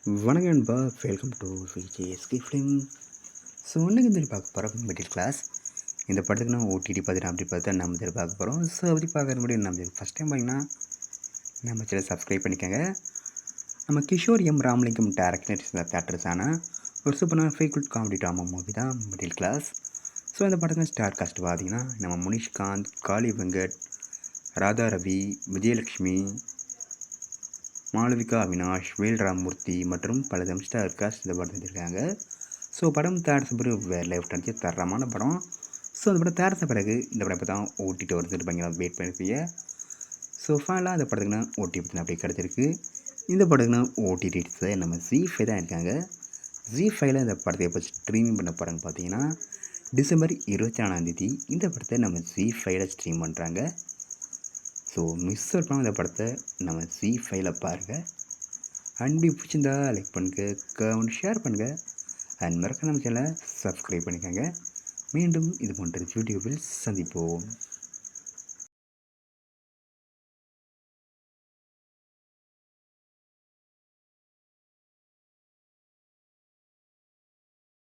வணக்கம் நண்பா, welcome to VJSK film. So இன்றைக்கி வந்து பார்க்க போகிறோம் மிடில் கிளாஸ். இந்த படத்துக்கு நான் ஓடிடி பார்த்துட்டு அப்படி பார்த்தா நம்ம இதில் பார்க்க போகிறோம். ஸோ அப்படி பார்க்குறது முடியும் நம்ம ஃபஸ்ட் டைம் பார்த்தீங்கன்னா நம்ம சேனல் சப்ஸ்கிரைப் பண்ணிக்கோங்க. நம்ம கிஷோர் எம் ராமலிங்கம் டேரக்டர் தேட்டர்ஸான ஒரு சூப்பரான feel good comedy drama movie தான் மிடில் கிளாஸ். ஸோ இந்த படத்தில் ஸ்டார் காஸ்ட் பார்த்தீங்கன்னா நம்ம முனிஷ்காந்த், காளி வெங்கட், ராதா ரவி, விஜயலக்ஷ்மி, மாளவிகா அவினாஷ், வேல் ராமமூர்த்தி மற்றும் பல ஸ்டார் காஸ்ட் இந்த படம் செஞ்சுருக்காங்க. ஸோ படம் தயாரித்த பிறகு வேறு லெஃப்ட் அடிச்சு தரமான படம். ஸோ அந்த படம் தயாரித்த பிறகு இந்த படம் இப்போ தான் ஓட்டிட்டு வருதுன்னு பயங்கர வெயிட் பண்ணிருப்பீங்க. ஸோ ஃபைனலாக அந்த படத்துக்குன்னா ஓட்டி பற்றின அப்படியே கிடச்சிருக்கு. இந்த படத்துக்குன்னா ஓடி ரேட்ஸை நம்ம ஜி5 தான் இருக்காங்க. ஜி5ல இந்த படத்தை எப்போ ஸ்ட்ரீம் பண்ண போகிறான்னு பார்த்தீங்கன்னா டிசம்பர் 24 இந்த படத்தை நம்ம ஜி5ல ஸ்ட்ரீம் பண்ணுறாங்க. ஸோ மிஸ் அவுட் பண்ண இந்த படத்தை நம்ம ஜி5ல பாருங்கள். அண்ட் பிடிச்சிருந்தா லைக் பண்ணுங்கள், கமெண்ட் ஷேர் பண்ணுங்கள். அண்ட் மறக்காம நம்ம சேனலை சப்ஸ்கிரைப் பண்ணிக்கோங்க. மீண்டும் இது போன்ற யூடியூபில் சந்திப்போம்.